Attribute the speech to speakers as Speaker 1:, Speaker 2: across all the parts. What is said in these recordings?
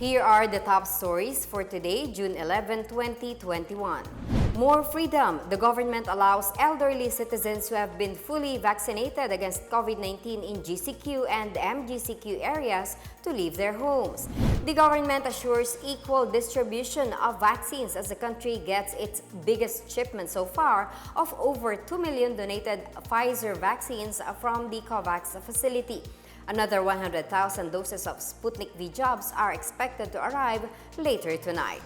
Speaker 1: Here are the top stories for today, June 11, 2021. More freedom. The government allows elderly citizens who have been fully vaccinated against COVID-19 in GCQ and MGCQ areas to leave their homes. The government assures equal distribution of vaccines as the country gets its biggest shipment so far of over 2 million donated Pfizer vaccines from the COVAX facility. Another 100,000 doses of Sputnik V jabs are expected to arrive later tonight.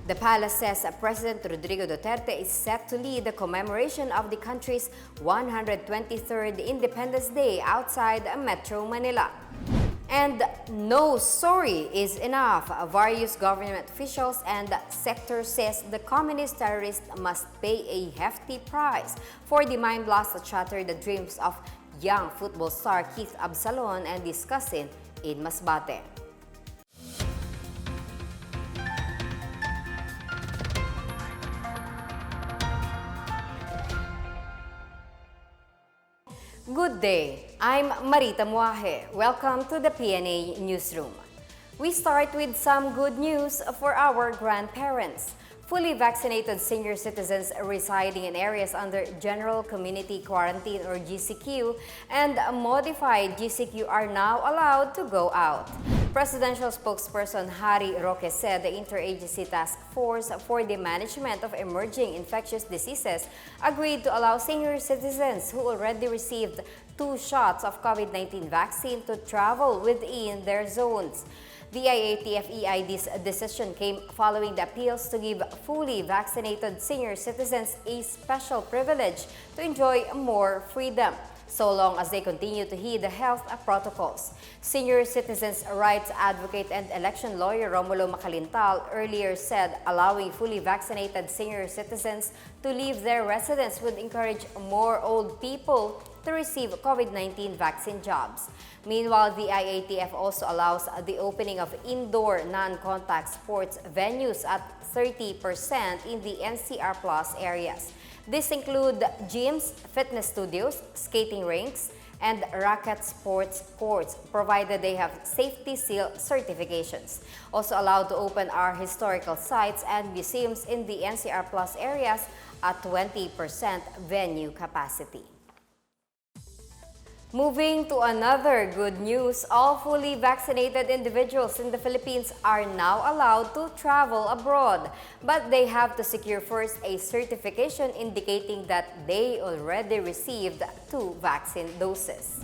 Speaker 1: The palace says President Rodrigo Duterte is set to lead the commemoration of the country's 123rd Independence Day outside Metro Manila. And no sorry is enough. Various government officials and sectors says the communist terrorists must pay a hefty price for the mind blast that shattered the dreams of young football star Keith Absalons and his cousin in Masbate. Good day, I'm Marita Muaje. Welcome to the PNA Newsroom. We start with some good news for our grandparents. Fully vaccinated senior citizens residing in areas under General Community Quarantine or GCQ and modified GCQ are now allowed to go out. Presidential spokesperson Harry Roque said the Interagency Task Force for the Management of Emerging Infectious Diseases agreed to allow senior citizens who already received 2 shots of COVID-19 vaccine to travel within their zones. The IATF-EID's decision came following the appeals to give fully vaccinated senior citizens a special privilege to enjoy more freedom, so long as they continue to heed the health protocols. Senior citizens' rights advocate and election lawyer Romulo Macalintal earlier said allowing fully vaccinated senior citizens to leave their residence would encourage more old people to receive COVID-19 vaccine jobs. Meanwhile, the IATF also allows the opening of indoor non-contact sports venues at 30% in the NCR Plus areas. This include gyms, fitness studios, skating rinks, and racket sports courts, provided they have safety seal certifications. Also allowed to open are historical sites and museums in the NCR Plus areas at 20% venue capacity. Moving to another good news, all fully vaccinated individuals in the Philippines are now allowed to travel abroad, but they have to secure first a certification indicating that they already received 2 vaccine doses.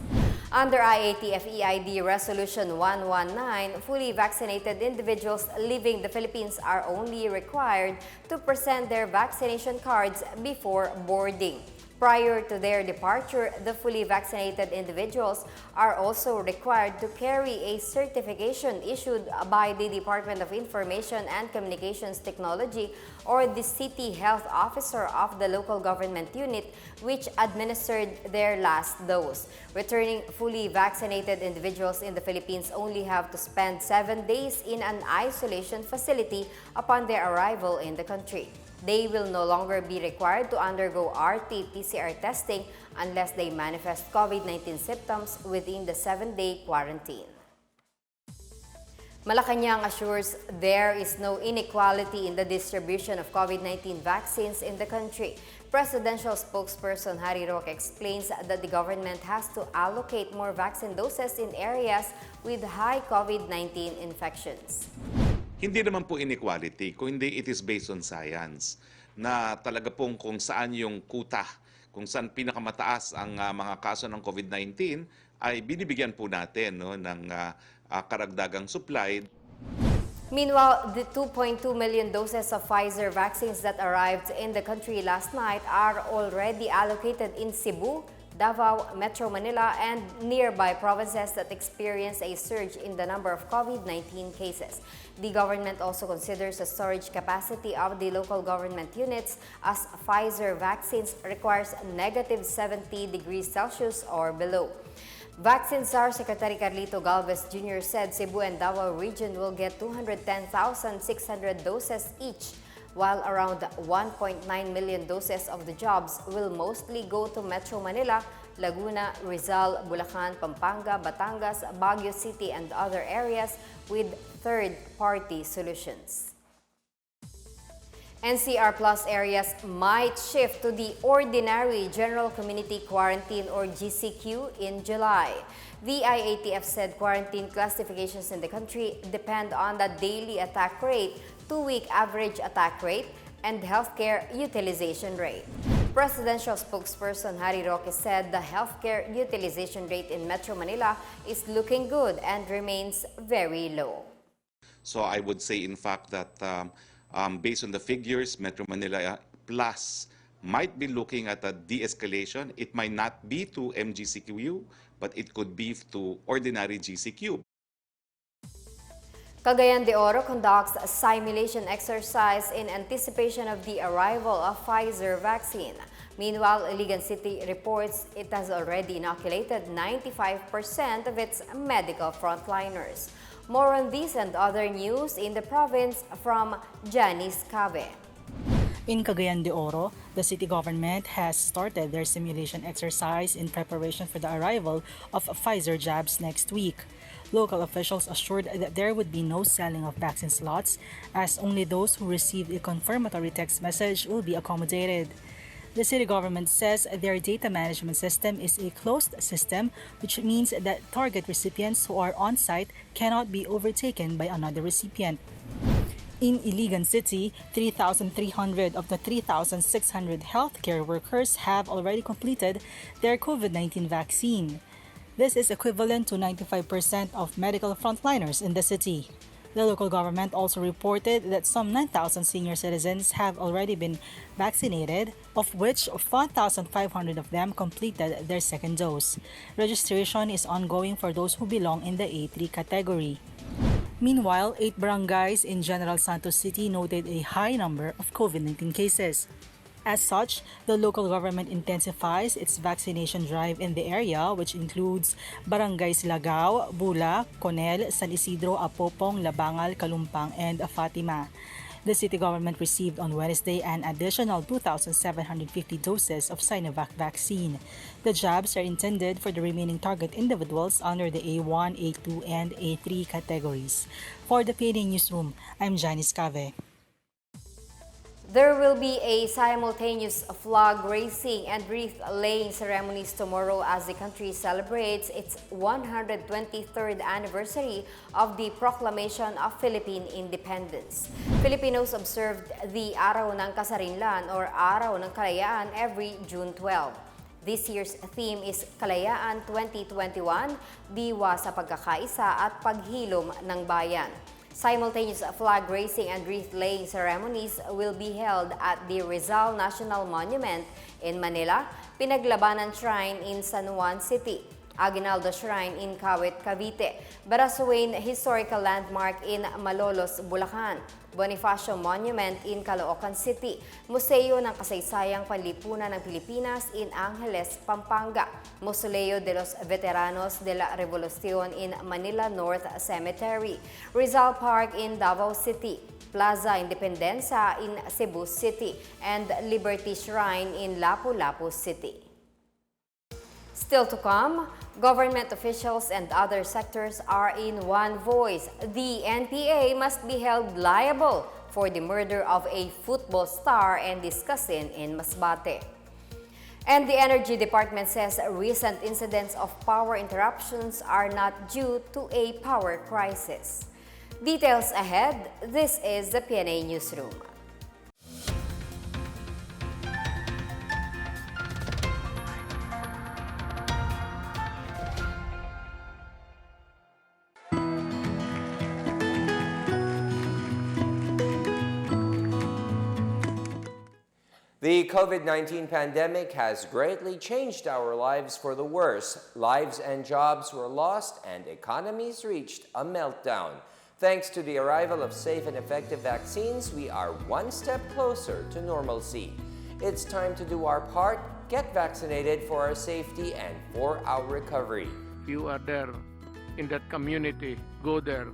Speaker 1: Under IATF-EID Resolution 119, fully vaccinated individuals leaving the Philippines are only required to present their vaccination cards before boarding. Prior to their departure, the fully vaccinated individuals are also required to carry a certification issued by the Department of Information and Communications Technology or the City Health Officer of the local government unit which administered their last dose. Returning fully vaccinated individuals in the Philippines only have to spend 7 days in an isolation facility upon their arrival in the country. They will no longer be required to undergo RT-PCR testing unless they manifest COVID-19 symptoms within the 7-day quarantine. Malacanang assures there is no inequality in the distribution of COVID-19 vaccines in the country. Presidential spokesperson Harry Roque explains that the government has to allocate more vaccine doses in areas with high COVID-19 infections.
Speaker 2: Hindi naman po inequality, kundi it is based on science na talaga pong kung saan yung kuta, kung saan pinakamataas ang mga kaso ng COVID-19 ay binibigyan po natin ng karagdagang supply.
Speaker 1: Meanwhile, the 2.2 million doses of Pfizer vaccines that arrived in the country last night are already allocated in Cebu, Davao, Metro Manila, and nearby provinces that experience a surge in the number of COVID-19 cases. The government also considers the storage capacity of the local government units as Pfizer vaccines requires negative 70 degrees Celsius or below. Vaccine Czar Secretary Carlito Galvez Jr. said Cebu and Davao region will get 210,600 doses each, while around 1.9 million doses of the jobs will mostly go to Metro Manila, Laguna, Rizal, Bulacan, Pampanga, Batangas, Baguio City, and other areas with third-party solutions. NCR Plus areas might shift to the Ordinary General Community Quarantine or GCQ in July. The IATF said quarantine classifications in the country depend on the daily attack rate, 2-week average attack rate, and healthcare utilization rate. Presidential spokesperson Harry Roque said the healthcare utilization rate in Metro Manila is looking good and remains very low.
Speaker 2: So I would say, in fact, that based on the figures, Metro Manila Plus might be looking at a de-escalation. It might not be to MGCQ, but it could be to ordinary GCQ.
Speaker 1: Cagayan de Oro conducts a simulation exercise in anticipation of the arrival of Pfizer vaccine. Meanwhile, Iligan City reports it has already inoculated 95% of its medical frontliners. More on this and other news in the province from Janice Cave.
Speaker 3: In Cagayan de Oro, the city government has started their simulation exercise in preparation for the arrival of Pfizer jabs next week. Local officials assured that there would be no selling of vaccine slots, as only those who received a confirmatory text message will be accommodated. The city government says their data management system is a closed system, which means that target recipients who are on site cannot be overtaken by another recipient. In Iligan City, 3,300 of the 3,600 healthcare workers have already completed their COVID-19 vaccine. This is equivalent to 95% of medical frontliners in the city. The local government also reported that some 9,000 senior citizens have already been vaccinated, of which 1,500 of them completed their second dose. Registration is ongoing for those who belong in the A3 category. Meanwhile, 8 barangays in General Santos City noted a high number of COVID-19 cases. As such, the local government intensifies its vaccination drive in the area, which includes Barangays Lagao, Bula, Conel, San Isidro, Apopong, Labangal, Kalumpang, and Fatima. The city government received on Wednesday an additional 2,750 doses of Sinovac vaccine. The jabs are intended for the remaining target individuals under the A1, A2, and A3 categories. For the PNA Newsroom, I'm Janice Cave.
Speaker 1: There will be a simultaneous flag raising and wreath-laying ceremonies tomorrow as the country celebrates its 123rd anniversary of the proclamation of Philippine independence. Filipinos observed the Araw ng Kasarinlan or Araw ng Kalayaan every June 12. This year's theme is Kalayaan 2021, Diwa sa Pagkakaisa at Paghilom ng Bayan. Simultaneous flag raising and wreath-laying ceremonies will be held at the Rizal National Monument in Manila, Pinaglabanan Shrine in San Juan City, Aguinaldo Shrine in Kawit, Cavite, Barasuain Historical Landmark in Malolos, Bulacan, Bonifacio Monument in Caloocan City, Museo ng Kasaysayang Panlipunan ng Pilipinas in Angeles, Pampanga, Mausoleo de los Veteranos de la Revolucion in Manila North Cemetery, Rizal Park in Davao City, Plaza Independencia in Cebu City, and Liberty Shrine in Lapu-Lapu City. Still to come, government officials and other sectors are in one voice. The NPA must be held liable for the murder of a football star and discussing in Masbate. And the Energy Department says recent incidents of power interruptions are not due to a power crisis. Details ahead, this is the PNA Newsroom.
Speaker 4: The COVID-19 pandemic has greatly changed our lives for the worse. Lives and jobs were lost and economies reached a meltdown. Thanks to the arrival of safe and effective vaccines, we are one step closer to normalcy. It's time to do our part, get vaccinated for our safety and for our recovery.
Speaker 5: You are there in that community, go there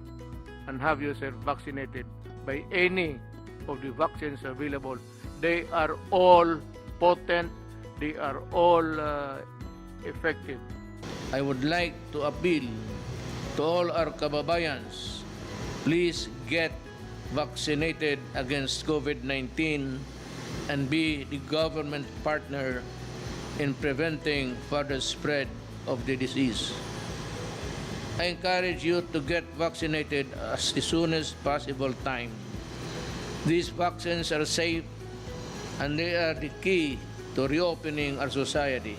Speaker 5: and have yourself vaccinated by any of the vaccines available. They are all potent, they are all effective.
Speaker 6: I would like to appeal to all our kababayans, please get vaccinated against COVID-19 and be the government partner in preventing further spread of the disease. I encourage you to get vaccinated as soon as possible time. These vaccines are safe and they are the key to reopening our society.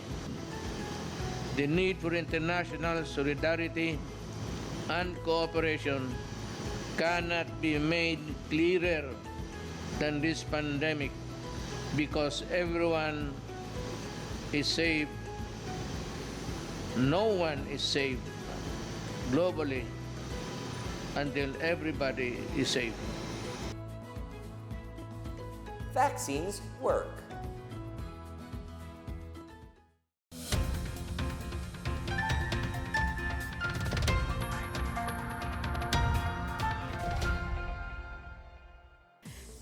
Speaker 6: The need for international solidarity and cooperation cannot be made clearer than this pandemic because everyone is safe. No one is safe globally until everybody is safe.
Speaker 4: Vaccines work.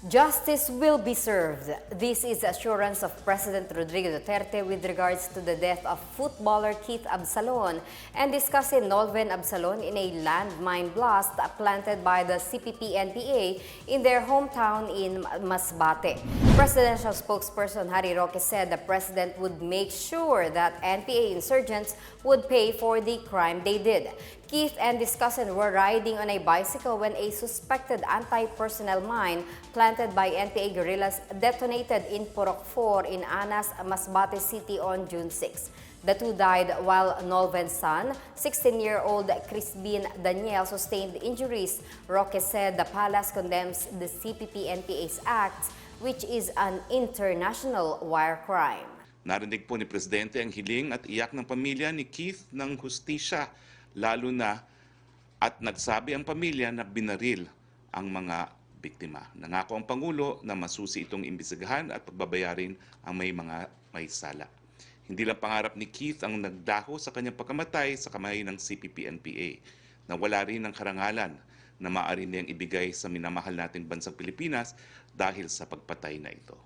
Speaker 1: Justice will be served. This is assurance of President Rodrigo Duterte with regards to the death of footballer Keith Absalon and discussing Nolven Absalon in a landmine blast planted by the CPP-NPA in their hometown in Masbate. Presidential spokesperson Harry Roque said the president would make sure that NPA insurgents would pay for the crime they did. Keith and his cousin were riding on a bicycle when a suspected anti-personnel mine planted by NPA guerrillas detonated in Purok 4 in Anas, Masbate City on June 6. The two died while Nolven's son, 16-year-old Crispin Daniel, sustained injuries. Roque said the palace condemns the CPP-NPA's act, which is an international war crime.
Speaker 2: Narinig po ni Presidente ang hiling at iyak ng pamilya ni Keith ng hustisya, lalo na at nagsabi ang pamilya na binaril ang mga biktima. Nangako ang Pangulo na masusi itong imbestigahan at pagbabayarin ang may sala. Hindi lang pangarap ni Keith ang nagdaho sa kanyang pagkamatay sa kamay ng CPP-NPA, na wala rin ng karangalan na maaari niyang ibigay sa minamahal nating bansang Pilipinas dahil sa pagpatay na ito.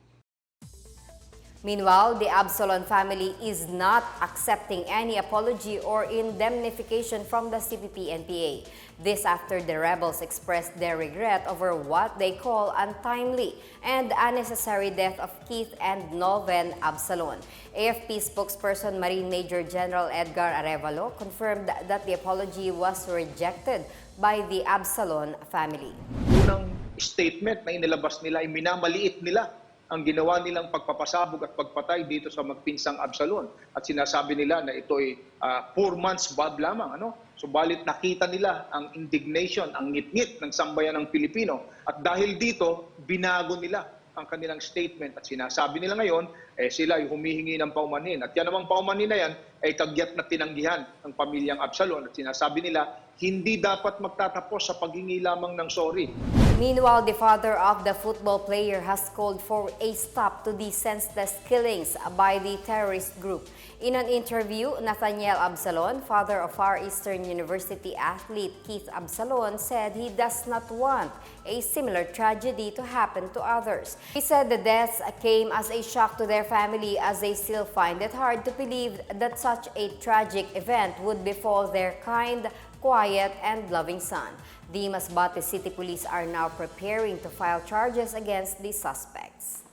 Speaker 1: Meanwhile, the Absalon family is not accepting any apology or indemnification from the CPP-NPA. This after the rebels expressed their regret over what they call untimely and unnecessary death of Keith and Nolven Absalon. AFP spokesperson Marine Major General Edgar Arevalo confirmed that the apology was rejected by the Absalon family.
Speaker 7: Unang statement na inilabas nila ay minamaliit nila ang ginawa nilang pagpapasabog at pagpatay dito sa magpinsang Absalon. At sinasabi nila na ito ay 4 months bab lamang. Subalit nakita nila ang indignation, ang ngit-ngit ng sambayan ng Pilipino. At dahil dito, binago nila ang kanilang statement. At sinasabi nila ngayon, sila ay humihingi ng paumanhin. At yan namang paumanhin na yan ay kagyat na tinanggihan ng pamilyang Absalon. At sinasabi nila, hindi dapat magtatapos sa paghingi lamang ng sorry.
Speaker 1: Meanwhile, the father of the football player has called for a stop to the senseless killings by the terrorist group. In an interview, Nathaniel Absalon, father of Far Eastern University athlete Keith Absalon, said he does not want a similar tragedy to happen to others. He said the deaths came as a shock to their family as they still find it hard to believe that such a tragic event would befall their kind, quiet, and loving son. The Masbate City Police are now preparing to file charges against the suspects.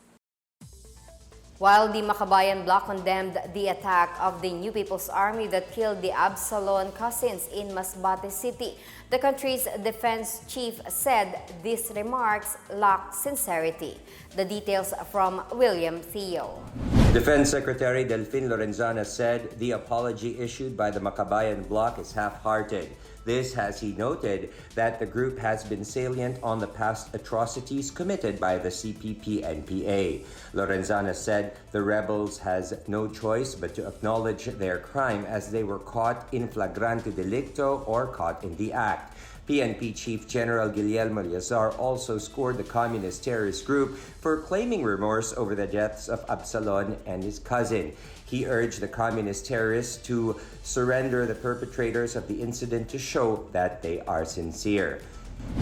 Speaker 1: While the Makabayan bloc condemned the attack of the New People's Army that killed the Absalon cousins in Masbate City, the country's defense chief said these remarks lack sincerity. The details from William Theo.
Speaker 4: Defense Secretary Delfin Lorenzana said the apology issued by the Makabayan bloc is half-hearted. This as he noted that the group has been salient on the past atrocities committed by the CPP-NPA. Lorenzana said the rebels has no choice but to acknowledge their crime as they were caught in flagrante delicto or caught in the act. PNP Chief General Guillermo Liazar also scored the communist terrorist group for claiming remorse over the deaths of Absalon and his cousin. He urged the communist terrorists to surrender the perpetrators of the incident to show that they are sincere.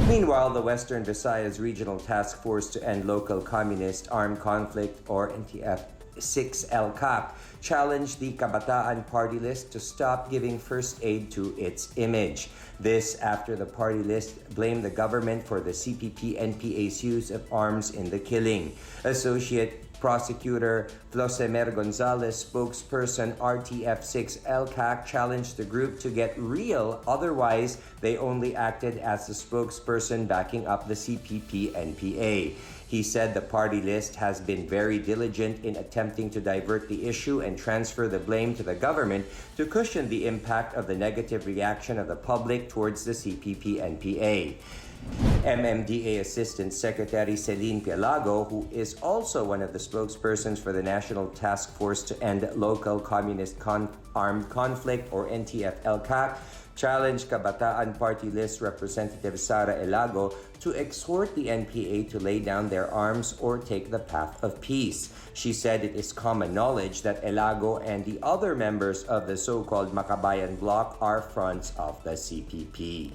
Speaker 4: Meanwhile, the Western Visayas Regional Task Force to End Local Communist Armed Conflict, or ANTF6 LCAC challenged the Kabataan Party List to stop giving first aid to its image. This after the party list blamed the government for the CPP-NPA's use of arms in the killing. Associate Prosecutor Flosemer Gonzalez, spokesperson RTF6 LCAC, challenged the group to get real, otherwise they only acted as the spokesperson backing up the CPP-NPA. He said the party list has been very diligent in attempting to divert the issue and transfer the blame to the government to cushion the impact of the negative reaction of the public towards the CPP-NPA. MMDA Assistant Secretary Celine Pialago, who is also one of the spokespersons for the National Task Force to End Local Communist Armed Conflict or NTF-LCAC, challenged Kabataan Party List Representative Sara Elago to exhort the NPA to lay down their arms or take the path of peace. She said it is common knowledge that Elago and the other members of the so-called Makabayan Bloc are fronts of the CPP.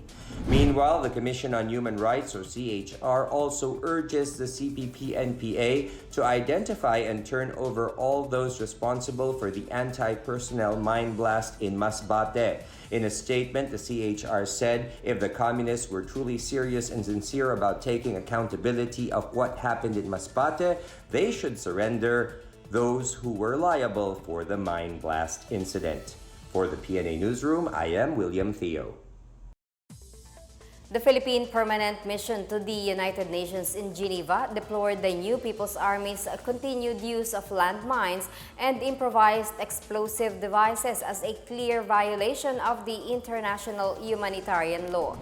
Speaker 4: Meanwhile, the Commission on Human Rights, or CHR, also urges the CPP-NPA to identify and turn over all those responsible for the anti-personnel mine blast in Masbate. In a statement, the CHR said if the communists were truly serious and sincere about taking accountability of what happened in Masbate, they should surrender those who were liable for the mine blast incident. For the PNA Newsroom, I am William Theo.
Speaker 1: The Philippine Permanent Mission to the United Nations in Geneva deplored the new People's Army's continued use of landmines and improvised explosive devices as a clear violation of the international humanitarian law.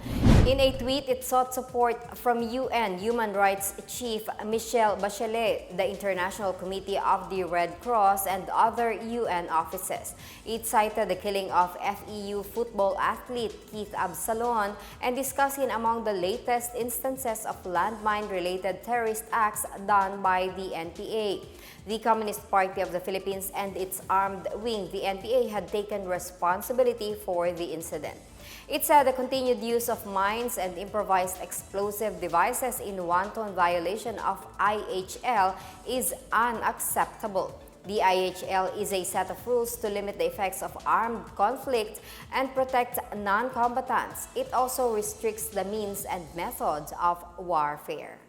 Speaker 1: In a tweet, it sought support from UN Human Rights Chief Michelle Bachelet, the International Committee of the Red Cross, and other UN offices. It cited the killing of FEU football athlete Keith Absalons and discussing among the latest instances of landmine-related terrorist acts done by the NPA. The Communist Party of the Philippines and its armed wing, the NPA, had taken responsibility for the incident. It said the continued use of mines and improvised explosive devices in wanton violation of IHL is unacceptable. The IHL is a set of rules to limit the effects of armed conflict and protect non-combatants. It also restricts the means and methods of warfare.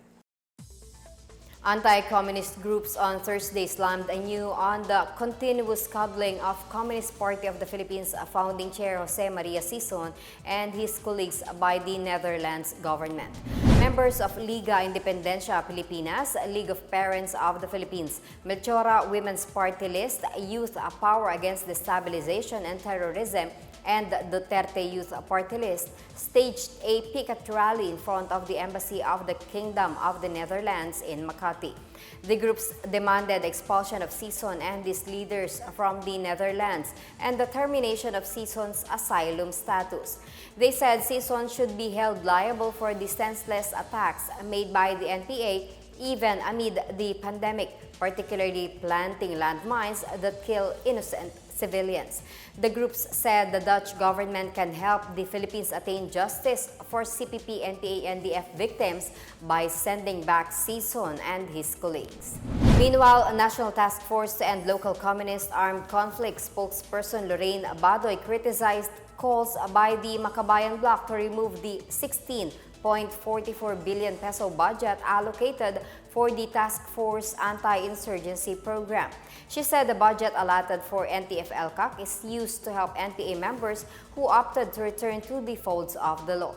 Speaker 1: Anti-communist groups on Thursday slammed anew on the continuous coddling of Communist Party of the Philippines founding chair Jose Maria Sison and his colleagues by the Netherlands government. Members of Liga Independencia Pilipinas, League of Parents of the Philippines, Melchora Women's Party List, Youth Power Against Destabilization and Terrorism, and Duterte Youth Party List staged a picket rally in front of the Embassy of the Kingdom of the Netherlands in Makati. The groups demanded expulsion of Sison and his leaders from the Netherlands and the termination of Sison's asylum status. They said Sison should be held liable for the senseless attacks made by the NPA even amid the pandemic, particularly planting landmines that kill innocent civilians. The groups said the Dutch government can help the Philippines attain justice for CPP, NPA, and NDF victims by sending back Sison and his colleagues. Meanwhile, a National Task Force to End Local Communist Armed Conflict spokesperson Lorraine Abadoy criticized calls by the Makabayan Bloc to remove the 16.44 billion peso budget allocated for the Task Force Anti-Insurgency Program. She said the budget allotted for NTF-LCAC is used to help NPA members who opted to return to the folds of the law.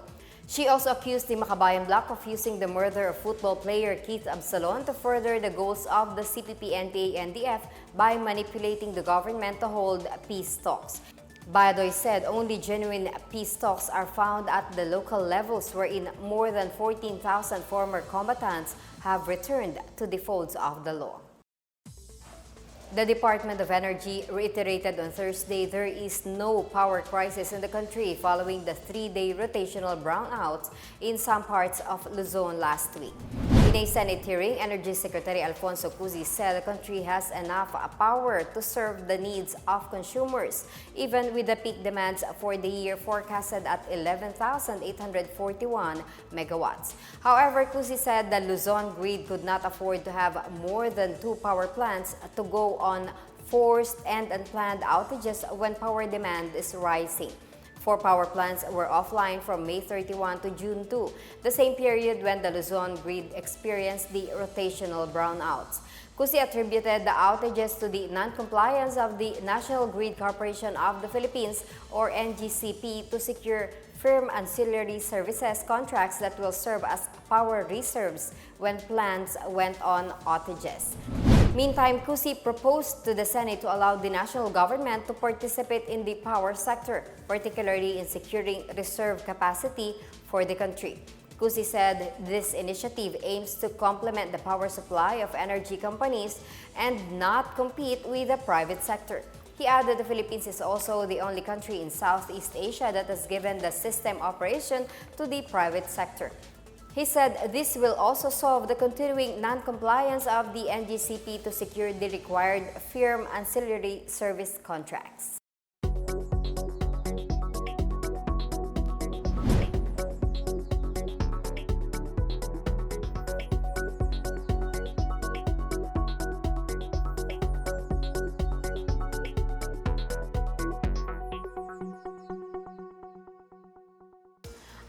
Speaker 1: She also accused the Makabayan Bloc of using the murder of football player Keith Absalons to further the goals of the CPP, NPA, NDF by manipulating the government to hold peace talks. Badoy said only genuine peace talks are found at the local levels wherein more than 14,000 former combatants have returned to the folds of the law. The Department of Energy reiterated on Thursday there is no power crisis in the country following the 3-day rotational brownouts in some parts of Luzon last week. In a Senate hearing, Energy Secretary Alfonso Cusi said the country has enough power to serve the needs of consumers, even with the peak demands for the year forecasted at 11,841 megawatts. However, Cusi said the Luzon grid could not afford to have more than 2 power plants to go on forced and unplanned outages when power demand is rising. 4 power plants were offline from May 31 to June 2, the same period when the Luzon grid experienced the rotational brownouts. Cusi attributed the outages to the non-compliance of the National Grid Corporation of the Philippines, or NGCP, to secure firm ancillary services contracts that will serve as power reserves when plants went on outages. Meantime, Cusi proposed to the Senate to allow the national government to participate in the power sector, particularly in securing reserve capacity for the country. Cusi said this initiative aims to complement the power supply of energy companies and not compete with the private sector. He added the Philippines is also the only country in Southeast Asia that has given the system operation to the private sector. He said this will also solve the continuing non-compliance of the NGCP to secure the required firm ancillary service contracts.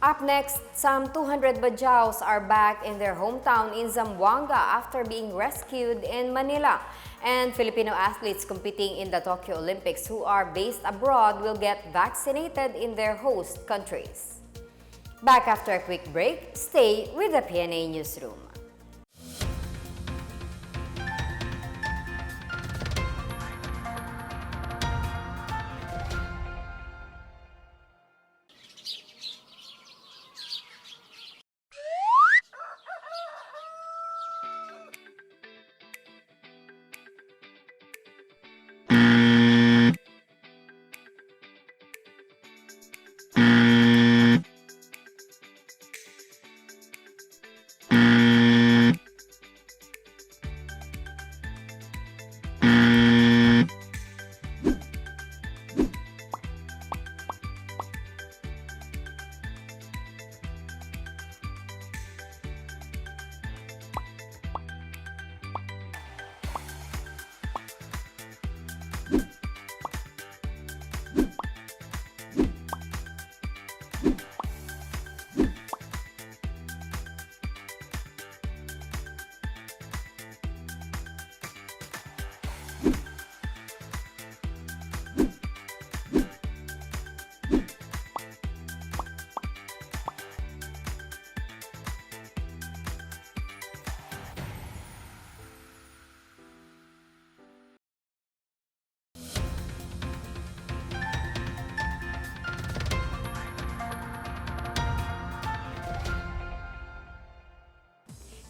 Speaker 1: Up next, some 200 Badyaos are back in their hometown in Zamboanga after being rescued in Manila. And Filipino athletes competing in the Tokyo Olympics who are based abroad will get vaccinated in their host countries. Back after a quick break, stay with the PNA Newsroom.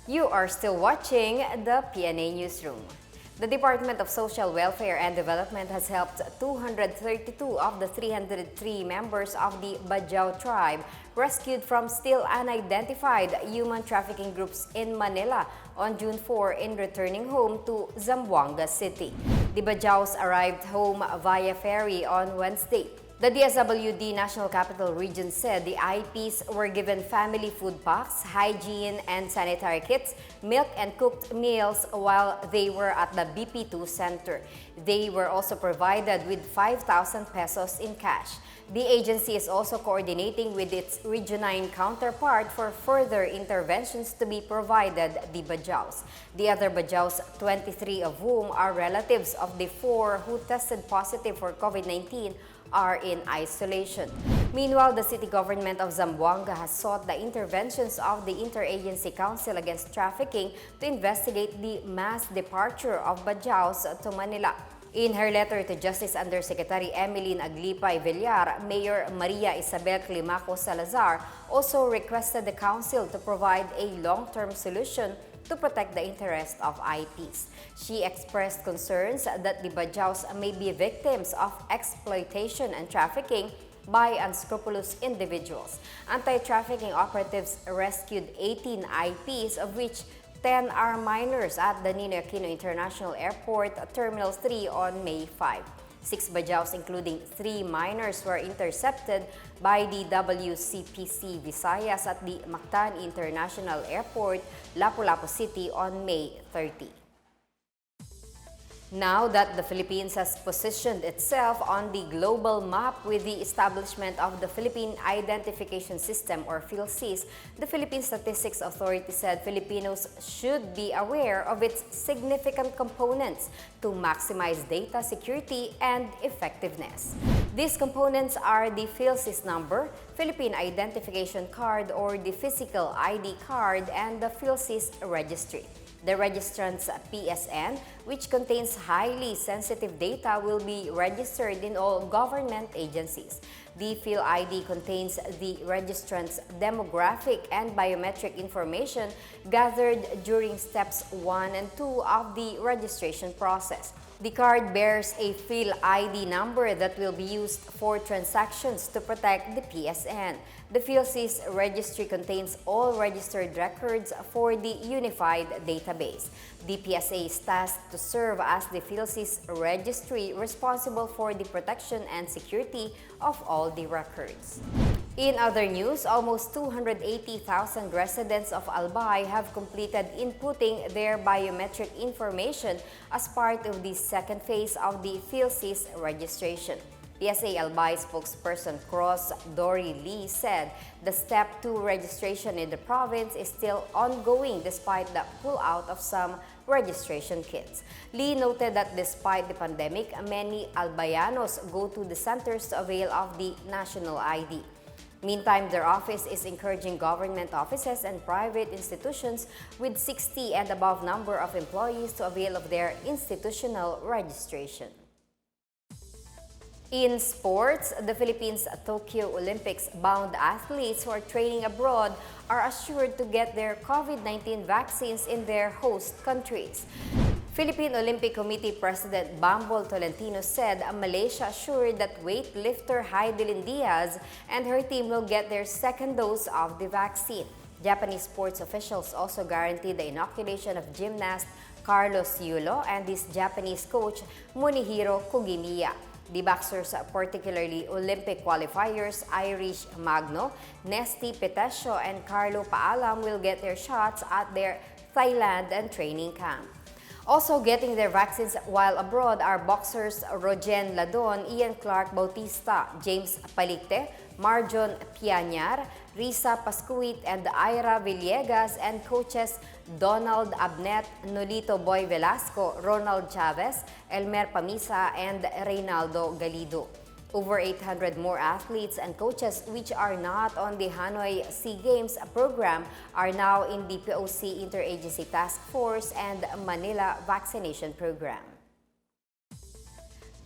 Speaker 1: You are still watching the PNA Newsroom. The Department of Social Welfare and Development has helped 232 of the 303 members of the Badyao tribe rescued from still unidentified human trafficking groups in Manila on June 4 in returning home to Zamboanga City. The Badyaos arrived home via ferry on Wednesday. The DSWD National Capital Region said the IPs were given family food packs, hygiene and sanitary kits, milk and cooked meals while they were at the BP2 Center. They were also provided with 5,000 pesos in cash. The agency is also coordinating with its Region 9 counterpart for further interventions to be provided the Badyaos. The other Badyaos, 23 of whom are relatives of the 4 who tested positive for COVID-19, are in isolation. Meanwhile, the city government of Zamboanga has sought the interventions of the Interagency Council Against Trafficking to investigate the mass departure of Badyaos to Manila. In her letter to Justice Undersecretary Emeline Aglipay Villar, Mayor Maria Isabel Climaco Salazar also requested the council to provide a long-term solution to protect the interest of IPs. She expressed concerns that the Badyaos may be victims of exploitation and trafficking by unscrupulous individuals. Anti-trafficking operatives rescued 18 IPs, of which 10 are minors at the Ninoy Aquino International Airport, Terminal 3 on May 5. 6 bajaus, including 3 minors, were intercepted by the WCPC Visayas at the Mactan International Airport, Lapu-Lapu City on May 30. Now that the Philippines has positioned itself on the global map with the establishment of the Philippine Identification System or PhilSys, the Philippine Statistics Authority said Filipinos should be aware of its significant components to maximize data security and effectiveness. These components are the PhilSys number, Philippine Identification Card or the Physical ID card, and the PhilSys registry. The registrant's PSN, which contains highly sensitive data, will be registered in all government agencies. The PhilID contains the registrant's demographic and biometric information gathered during steps 1 and 2 of the registration process. The card bears a PhilID number that will be used for transactions to protect the PSN. The PhilSys registry contains all registered records for the unified database. The PSA is tasked to serve as the PhilSys registry responsible for the protection and security of all the records. In other news, almost 280,000 residents of Albay have completed inputting their biometric information as part of the second phase of the PhilSys registration. PSA Albay spokesperson Cross Dory Lee said the Step 2 registration in the province is still ongoing despite the pull-out of some registration kits. Lee noted that despite the pandemic, many Albayanos go to the centers to avail of the national ID. Meantime, their office is encouraging government offices and private institutions with 60 and above number of employees to avail of their institutional registration. In sports, the Philippines Tokyo Olympics bound athletes who are training abroad are assured to get their COVID-19 vaccines in their host countries. Philippine Olympic Committee President Bambol Tolentino said Malaysia assured that weightlifter Heidelin Diaz and her team will get their second dose of the vaccine. Japanese sports officials also guaranteed the inoculation of gymnast Carlos Yulo and his Japanese coach Munihiro Kugimiya. The boxers, particularly Olympic qualifiers Irish Magno, Nesty Petesio, and Carlo Paalam, will get their shots at their Thailand and training camp. Also getting their vaccines while abroad are boxers Rogen Ladon, Ian Clark Bautista, James Palicte, Marjon Pianyar, Risa Pascuit, and Ira Villegas, and coaches Donald Abnet, Nolito Boy Velasco, Ronald Chavez, Elmer Pamisa, and Reynaldo Galido. Over 800 more athletes and coaches which are not on the Hanoi SEA Games program are now in the POC Interagency Task Force and Manila Vaccination Program.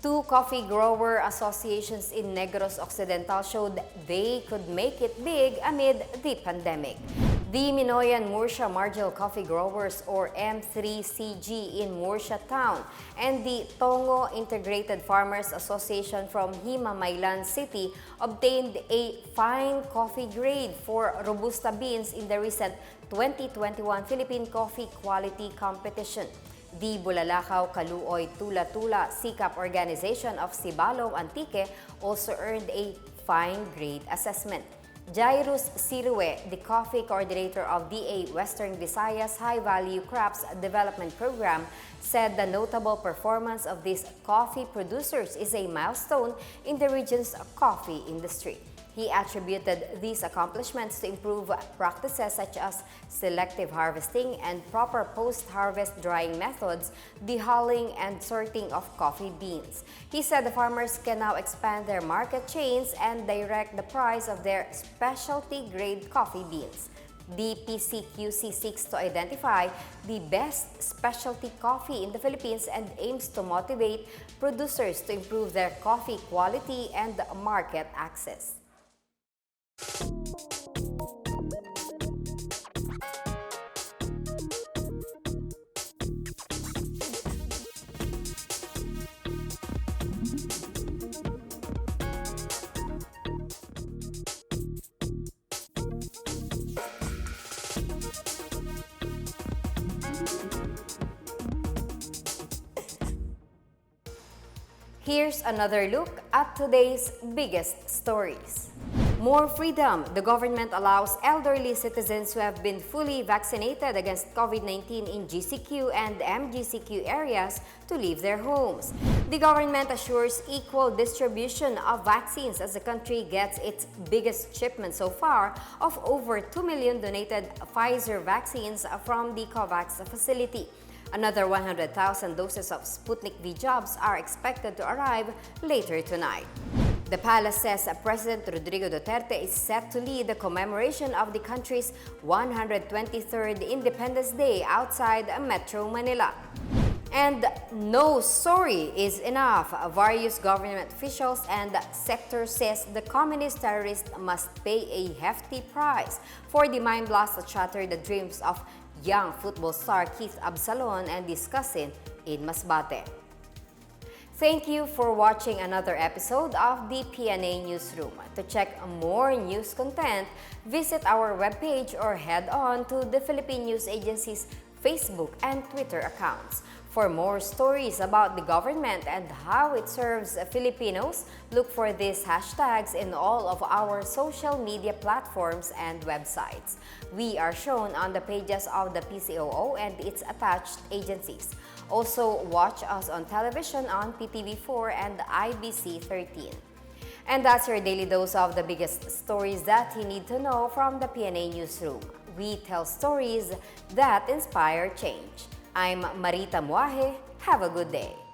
Speaker 1: 2 coffee grower associations in Negros Occidental showed they could make it big amid the pandemic. The Minoyan Murcia Marginal Coffee Growers or M3CG in Murcia Town and the Tongo Integrated Farmers Association from Himamaylan City obtained a fine coffee grade for Robusta beans in the recent 2021 Philippine Coffee Quality Competition. The Bulalakaw Kaluoy Tula-Tula Sikap Organization of Sibalom Antique also earned a fine grade assessment. Jairus Sirue, the coffee coordinator of DA Western Visayas High Value Crops Development Program, said the notable performance of these coffee producers is a milestone in the region's coffee industry. He attributed these accomplishments to improved practices such as selective harvesting and proper post-harvest drying methods, dehulling, and sorting of coffee beans. He said the farmers can now expand their market chains and direct the price of their specialty-grade coffee beans. The PCQC seeks to identify the best specialty coffee in the Philippines and aims to motivate producers to improve their coffee quality and market access. Here's another look at today's biggest stories. More freedom. The government allows elderly citizens who have been fully vaccinated against COVID-19 in GCQ and MGCQ areas to leave their homes. The government assures equal distribution of vaccines as the country gets its biggest shipment so far of over 2 million donated Pfizer vaccines from the COVAX facility. Another 100,000 doses of Sputnik V jabs are expected to arrive later tonight. The palace says President Rodrigo Duterte is set to lead the commemoration of the country's 123rd Independence Day outside Metro Manila. And no sorry is enough. Various government officials and sectors says the communist terrorists must pay a hefty price for the mind blast that shattered the dreams of young football star Keith Absalons and his cousin in Masbate. Thank you for watching another episode of the PNA Newsroom. To check more news content, visit our webpage or head on to the Philippine News Agency's Facebook and Twitter accounts. For more stories about the government and how it serves Filipinos, look for these hashtags in all of our social media platforms and websites. We are shown on the pages of the PCOO and its attached agencies. Also, watch us on television on PTV4 and IBC 13. And that's your daily dose of the biggest stories that you need to know from the PNA Newsroom. We tell stories that inspire change. I'm Marita Muaje. Have a good day.